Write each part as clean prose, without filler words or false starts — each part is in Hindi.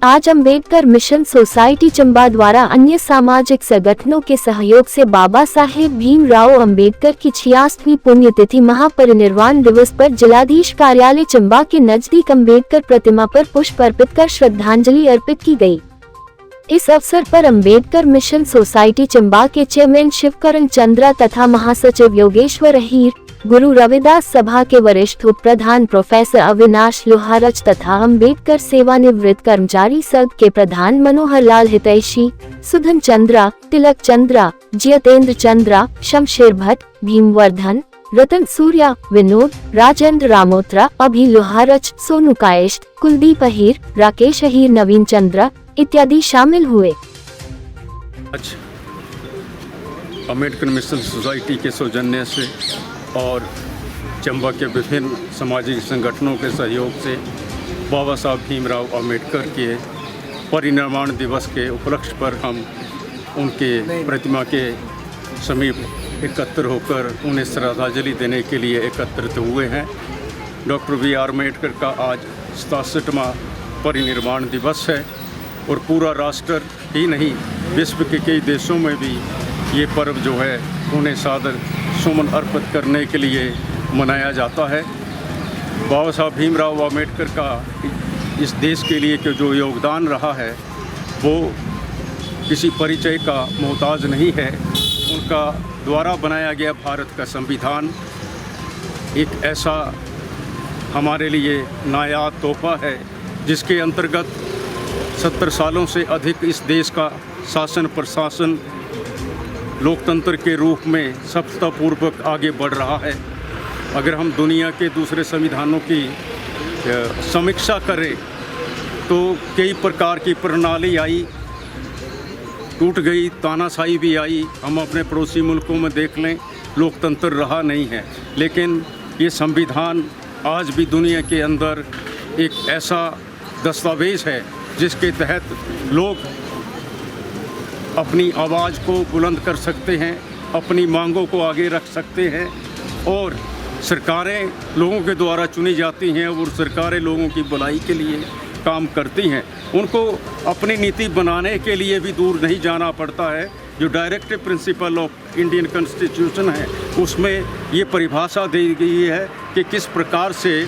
आज अंबेडकर मिशन सोसाइटी चंबा द्वारा अन्य सामाजिक संगठनों के सहयोग से बाबा साहेब भीमराव अंबेडकर की 66वीं पुण्यतिथि महापरिनिर्वाण दिवस पर जिलाधीश कार्यालय चंबा के नजदीक अंबेडकर प्रतिमा पर पुष्प अर्पित कर श्रद्धांजलि अर्पित की गई। इस अवसर पर अंबेडकर मिशन सोसाइटी चंबा के चेयरमैन शिवकरण चंद्रा तथा महासचिव योगेश्वर अहीर, गुरु रविदास सभा के वरिष्ठ उप प्रधान प्रोफेसर अविनाश लोहारच तथा अंबेडकर सेवानिवृत्त कर्मचारी संघ के प्रधान मनोहर लाल हितैषी, सुधन चंद्रा, तिलक चंद्रा, जितेंद्र चंद्रा, शमशेर भट्ट, भीमवर्धन, रतन सूर्या, विनोद, राजेंद्र रामोत्रा, अभि लोहारच, सोनू कायस्थ, कुलदीप अहीर, राकेश अहीर, नवीन चंद्रा इत्यादि शामिल हुए। आज अंबेडकर मिशन सोसाइटी के सौजन्य से और चंबा के विभिन्न सामाजिक संगठनों के सहयोग से बाबा साहब भीमराव अंबेडकर के परिनिर्वाण दिवस के उपलक्ष्य पर हम उनके प्रतिमा के समीप एकत्र होकर उन्हें श्रद्धांजलि देने के लिए एकत्रित हुए हैं। Doctor B R. अम्बेडकर का आज 67वां परिनिर्वाण दिवस है और पूरा राष्ट्र ही नहीं विश्व के कई देशों में भी ये पर्व जो है उन्हें सादर सुमन अर्पित करने के लिए मनाया जाता है। बाबा साहब भीमराव अम्बेडकर का इस देश के लिए जो योगदान रहा है वो किसी परिचय का मोहताज नहीं है। उनका द्वारा बनाया गया भारत का संविधान एक ऐसा हमारे लिए नायाब तोहफा है जिसके अंतर्गत 70 सालों से अधिक इस देश का शासन प्रशासन लोकतंत्र के रूप में सफलतापूर्वक आगे बढ़ रहा है। अगर हम दुनिया के दूसरे संविधानों की समीक्षा करें तो कई प्रकार की प्रणाली आई, टूट गई, तानाशाही भी आई। हम अपने पड़ोसी मुल्कों में देख लें, लोकतंत्र रहा नहीं है, लेकिन ये संविधान आज भी दुनिया के अंदर एक ऐसा दस्तावेज है जिसके तहत लोग अपनी आवाज़ को बुलंद कर सकते हैं, अपनी मांगों को आगे रख सकते हैं और सरकारें लोगों के द्वारा चुनी जाती हैं और सरकारें लोगों की भलाई के लिए काम करती हैं। उनको अपनी नीति बनाने के लिए भी दूर नहीं जाना पड़ता है। जो directive principle of Indian constitution है उसमें ये परिभाषा दी गई है कि किस प्रकार से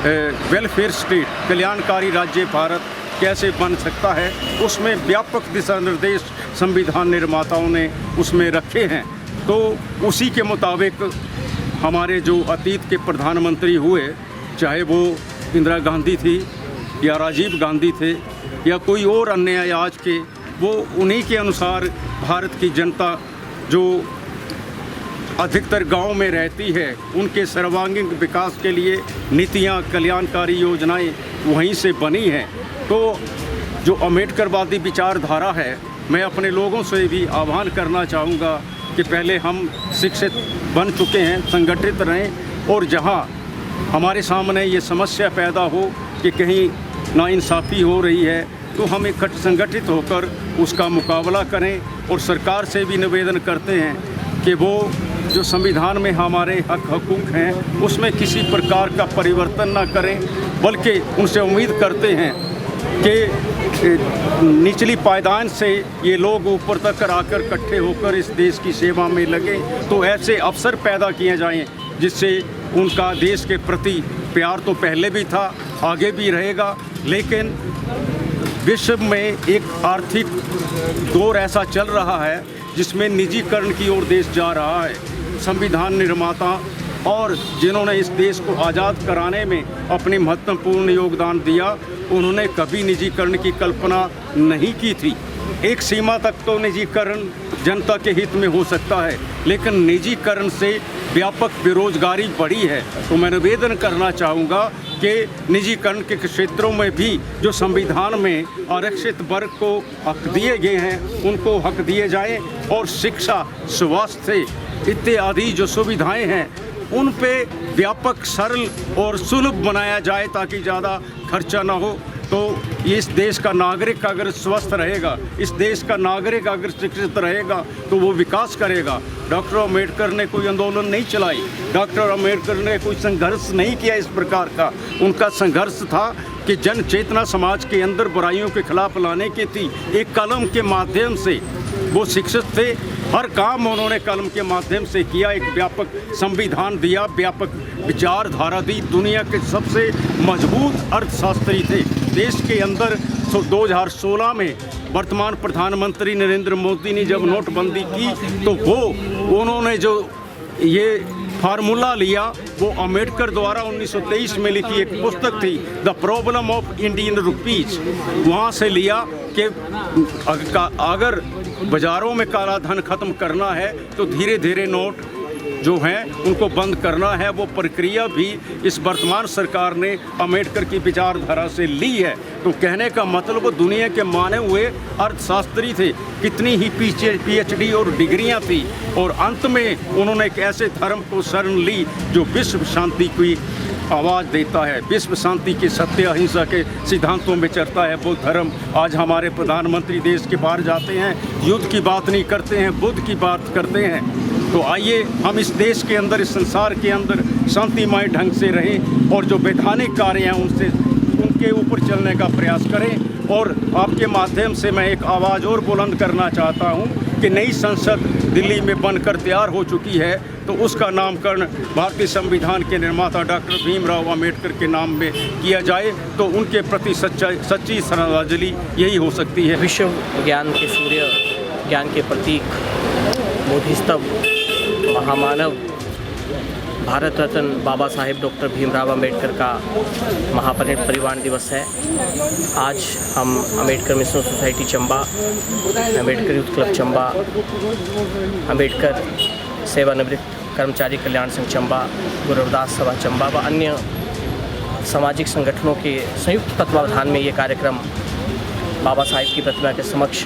वेलफेयर स्टेट, कल्याणकारी राज्य भारत कैसे बन सकता है। उसमें व्यापक दिशा निर्देश संविधान निर्माताओं ने उसमें रखे हैं। तो उसी के मुताबिक हमारे जो अतीत के प्रधानमंत्री हुए, चाहे वो इंदिरा गांधी थी या राजीव गांधी थे या कोई और अन्य आज के, वो उन्हीं के अनुसार भारत की जनता जो अधिकतर गांव में रहती है उनके सर्वांगीण विकास के लिए नीतियां, कल्याणकारी योजनाएं वहीं से बनी हैं। तो जो अम्बेडकरवादी विचारधारा है, मैं अपने लोगों से भी आह्वान करना चाहूँगा कि पहले हम शिक्षित बन चुके हैं, संगठित रहें और जहाँ हमारे सामने ये समस्या पैदा हो कि कहीं नाइंसाफ़ी हो रही है तो हम इकट्ठे संगठित होकर उसका मुकाबला करें। और सरकार से भी निवेदन करते हैं कि वो जो संविधान में हमारे हक हकूक़ हैं उसमें किसी प्रकार का परिवर्तन ना करें, बल्कि उनसे उम्मीद करते हैं कि निचली पायदान से ये लोग ऊपर तक आकर इकट्ठे होकर इस देश की सेवा में लगें। तो ऐसे अवसर पैदा किए जाएं जिससे उनका देश के प्रति प्यार तो पहले भी था, आगे भी रहेगा। लेकिन विश्व में एक आर्थिक दौर ऐसा चल रहा है जिसमें निजीकरण की ओर देश जा रहा है। संविधान निर्माता और जिन्होंने इस देश को आज़ाद कराने में अपनी महत्वपूर्ण योगदान दिया, उन्होंने कभी निजीकरण की कल्पना नहीं की थी। एक सीमा तक तो निजीकरण जनता के हित में हो सकता है, लेकिन निजीकरण से व्यापक बेरोजगारी बढ़ी है। तो मैं निवेदन करना चाहूँगा कि निजीकरण के क्षेत्रों में भी जो संविधान में आरक्षित वर्ग को हक दिए गए हैं उनको हक दिए जाएं और शिक्षा, स्वास्थ्य इत्यादि जो सुविधाएं हैं उन पे व्यापक, सरल और सुलभ बनाया जाए ताकि ज़्यादा खर्चा ना हो। तो इस देश का नागरिक अगर स्वस्थ रहेगा, इस देश का नागरिक अगर शिक्षित रहेगा तो वो विकास करेगा। डॉक्टर अम्बेडकर ने कोई आंदोलन नहीं चलाई, डॉक्टर अम्बेडकर ने कोई संघर्ष नहीं किया इस प्रकार का। उनका संघर्ष था कि जन चेतना समाज के अंदर बुराइयों के खिलाफ लाने की थी। एक कलम के माध्यम से वो शिक्षित थे, हर काम उन्होंने कलम के माध्यम से किया। एक व्यापक संविधान दिया, व्यापक विचारधारा दी, दुनिया के सबसे मजबूत अर्थशास्त्री थे। देश के अंदर 2016 में वर्तमान प्रधानमंत्री नरेंद्र मोदी ने जब नोटबंदी की तो उन्होंने जो ये फार्मूला लिया वो अम्बेडकर द्वारा 1923 में लिखी एक पुस्तक थी, the problem of Indian rupees, वहाँ से लिया कि अगर बाज़ारों में काला धन खत्म करना है तो धीरे धीरे नोट जो हैं उनको बंद करना है। वो प्रक्रिया भी इस वर्तमान सरकार ने अम्बेडकर की विचारधारा से ली है। तो कहने का मतलब वो दुनिया के माने हुए अर्थशास्त्री थे, कितनी ही PhD और डिग्रियां थी, और अंत में उन्होंने एक ऐसे धर्म को शरण ली जो विश्व शांति की आवाज़ देता है, विश्व शांति के सत्य अहिंसा के सिद्धांतों में चलता है वो धर्म। आज हमारे प्रधानमंत्री देश के बाहर जाते हैं, युद्ध की बात नहीं करते हैं, बुद्ध की बात करते हैं। तो आइए हम इस देश के अंदर, इस संसार के अंदर शांतिमय ढंग से रहें और जो वैधानिक कार्य हैं उनके ऊपर चलने का प्रयास करें। और आपके माध्यम से मैं एक आवाज़ और बुलंद करना चाहता हूं कि नई संसद दिल्ली में बनकर तैयार हो चुकी है, तो उसका नामकरण भारतीय संविधान के निर्माता डॉक्टर भीमराव अम्बेडकर के नाम में किया जाए, तो उनके प्रति सच्ची श्रद्धांजलि यही हो सकती है। विश्व ज्ञान के सूर्य, ज्ञान के प्रतीक, बोधिसत्व, महामानव, भारत रत्न बाबा साहेब डॉक्टर भीमराव अम्बेडकर का महापरिनिर्वाण दिवस है। आज हम Ambedkar mission society Chamba, Ambedkar youth club Chamba, Ambedkar सेवानिवृत्त कर्मचारी कल्याण संघ चंबा, गुरु रविदास सभा चंबा व अन्य सामाजिक संगठनों के संयुक्त तत्वावधान में ये कार्यक्रम बाबा साहेब की प्रतिमा के समक्ष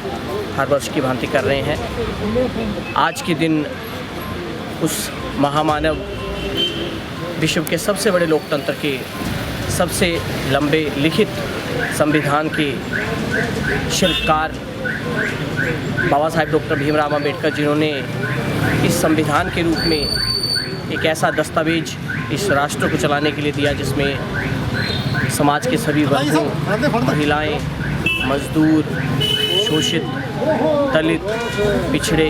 हर वर्ष की भांति कर रहे हैं। आज के दिन उस महामानव, विश्व के सबसे बड़े लोकतंत्र के सबसे लंबे लिखित संविधान के शिल्पकार बाबा साहेब डॉक्टर भीमराव अम्बेडकर, जिन्होंने इस संविधान के रूप में एक ऐसा दस्तावेज इस राष्ट्र को चलाने के लिए दिया जिसमें समाज के सभी वर्गों, महिलाएं, मजदूर, शोषित, दलित, पिछड़े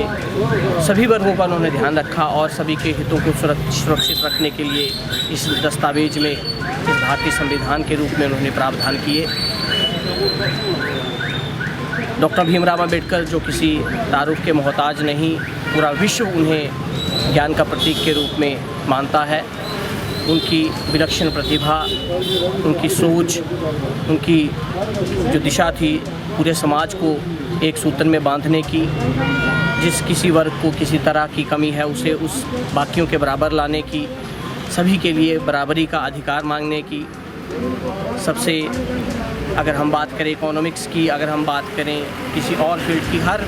सभी वर्गों का उन्होंने ध्यान रखा और सभी के हितों को सुरक्षित रखने के लिए इस दस्तावेज में, इस भारतीय संविधान के रूप में उन्होंने प्रावधान किए। डॉक्टर भीमराव अम्बेडकर जो किसी तारुफ के मोहताज नहीं, पूरा विश्व उन्हें ज्ञान का प्रतीक के रूप में मानता है। उनकी विलक्षण प्रतिभा, उनकी सोच, उनकी जो दिशा थी पूरे समाज को एक सूत्र में बांधने की, जिस किसी वर्ग को किसी तरह की कमी है उसे उस बाकियों के बराबर लाने की, सभी के लिए बराबरी का अधिकार मांगने की। सबसे अगर हम बात करें इकोनॉमिक्स की, अगर हम बात करें किसी और फील्ड की, हर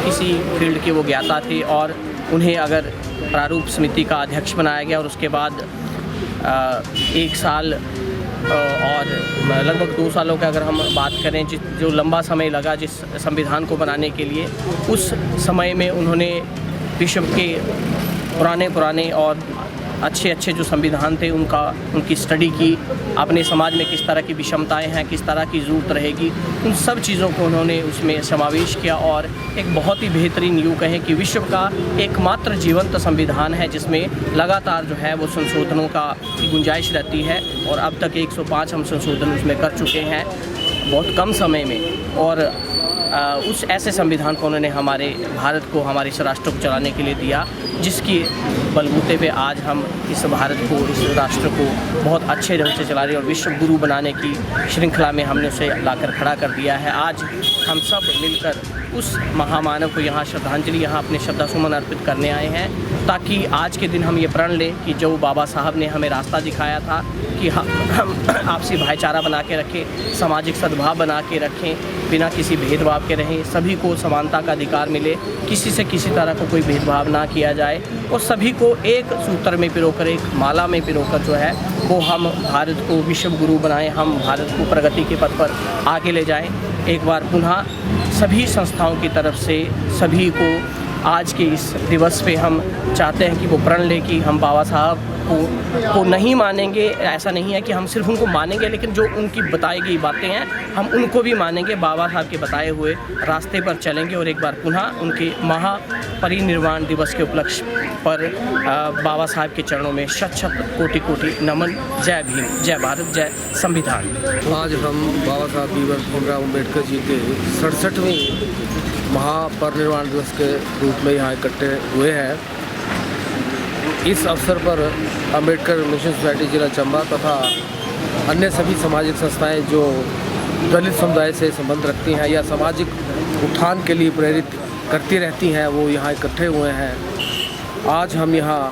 किसी फील्ड के वो ज्ञाता थे और उन्हें अगर प्रारूप समिति का अध्यक्ष बनाया गया और उसके बाद 1 साल और लगभग 2 सालों का अगर हम बात करें, जो लंबा समय लगा जिस संविधान को बनाने के लिए, उस समय में उन्होंने विश्व के पुराने और अच्छे जो संविधान थे उनकी स्टडी की, अपने समाज में किस तरह की विषमताएं हैं, किस तरह की ज़रूरत रहेगी, उन सब चीज़ों को उन्होंने उसमें समावेश किया और एक बहुत ही बेहतरीन यूँ कहें कि विश्व का एकमात्र जीवंत संविधान है जिसमें लगातार जो है वो संशोधनों का गुंजाइश रहती है। और अब तक 105 हम संशोधन उसमें कर चुके हैं बहुत कम समय में। और उस ऐसे संविधान को उन्होंने हमारे भारत को, हमारे इस राष्ट्र को चलाने के लिए दिया, जिसकी बलबूते पे आज हम इस भारत को, इस राष्ट्र को बहुत अच्छे ढंग से चला रहे हैं और विश्व गुरु बनाने की श्रृंखला में हमने उसे लाकर खड़ा कर दिया है। आज हम सब मिलकर उस महामानव को यहाँ श्रद्धांजलि, यहाँ अपने श्रद्धासुमन अर्पित करने आए हैं, ताकि आज के दिन हम ये प्रण लें कि जो बाबा साहब ने हमें रास्ता दिखाया था कि हम आपसी भाईचारा बना के रखें, सामाजिक सद्भाव बना के रखें, बिना किसी भेदभाव के रहें, सभी को समानता का अधिकार मिले, किसी से किसी तरह का कोई भेदभाव ना किया जाए और सभी को एक सूत्र में पिरोकर, एक माला में पिरोकर जो है वो हम भारत को विश्व गुरु बनाएं, हम भारत को प्रगति के पथ पर आगे ले जाएं। एक बार पुनः सभी संस्थाओं की तरफ से सभी को आज के इस दिवस पे हम चाहते हैं कि वो प्रण ले कि हम बाबा साहब को नहीं मानेंगे। ऐसा नहीं है कि हम सिर्फ उनको मानेंगे, लेकिन जो उनकी बताई गई बातें हैं हम उनको भी मानेंगे, बाबा साहब के बताए हुए रास्ते पर चलेंगे। और एक बार पुनः उनके महापरिनिर्वाण दिवस के उपलक्ष्य पर बाबा साहब के चरणों में शत शत कोटि कोटि नमन। जय भीम, जय भारत, जय संविधान। आज हम बाबा साहब भीमराव अम्बेडकर जी के 67वें महापरिनिर्वाण दिवस के रूप में यहाँ इकट्ठे हुए हैं। इस अवसर पर अम्बेडकर मिशन सोसाइटी जिला चंबा तथा अन्य सभी सामाजिक संस्थाएं जो दलित समुदाय से संबंध रखती हैं या सामाजिक उत्थान के लिए प्रेरित करती रहती हैं, वो यहाँ इकट्ठे हुए हैं। आज हम यहाँ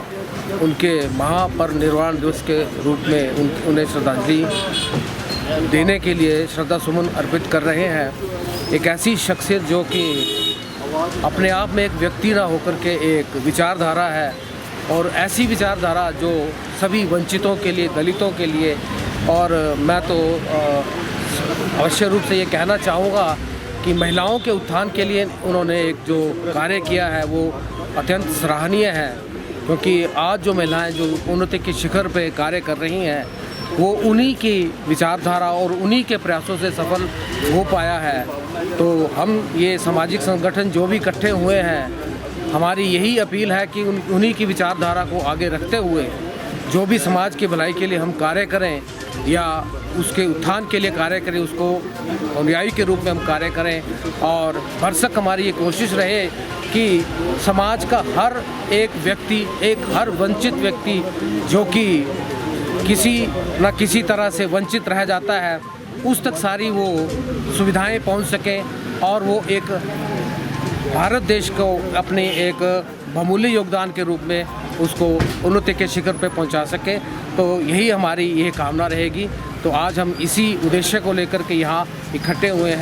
उनके महापरिनिर्वाण दिवस के रूप में उन्हें श्रद्धांजलि देने के लिए श्रद्धा सुमन अर्पित कर रहे हैं। एक ऐसी शख्सियत जो कि अपने आप में एक व्यक्ति ना होकर के एक विचारधारा है, और ऐसी विचारधारा जो सभी वंचितों के लिए, दलितों के लिए, और मैं तो अवश्य रूप से ये कहना चाहूँगा कि महिलाओं के उत्थान के लिए उन्होंने एक जो कार्य किया है वो अत्यंत सराहनीय है। क्योंकि आज जो महिलाएं जो उन्नति के शिखर पे कार्य कर रही हैं वो उन्हीं की विचारधारा और उन्हीं के प्रयासों से सफल हो पाया है। तो हम ये सामाजिक संगठन जो भी इकट्ठे हुए हैं, हमारी यही अपील है कि उन्हीं की विचारधारा को आगे रखते हुए जो भी समाज की भलाई के लिए हम कार्य करें या उसके उत्थान के लिए कार्य करें, उसको अनुयायी के रूप में हम कार्य करें। और भरसक हमारी ये कोशिश रहे कि समाज का हर एक व्यक्ति, हर वंचित व्यक्ति जो कि किसी न किसी तरह से वंचित रह जाता है, उस तक सारी वो सुविधाएं पहुंच सकें और वो एक भारत देश को अपने एक बहुमूल्य योगदान के रूप में उसको उन्नति के शिखर पर पहुंचा सके। तो यही हमारी ये कामना रहेगी। तो आज हम इसी उद्देश्य को लेकर के यहाँ इकट्ठे हुए हैं।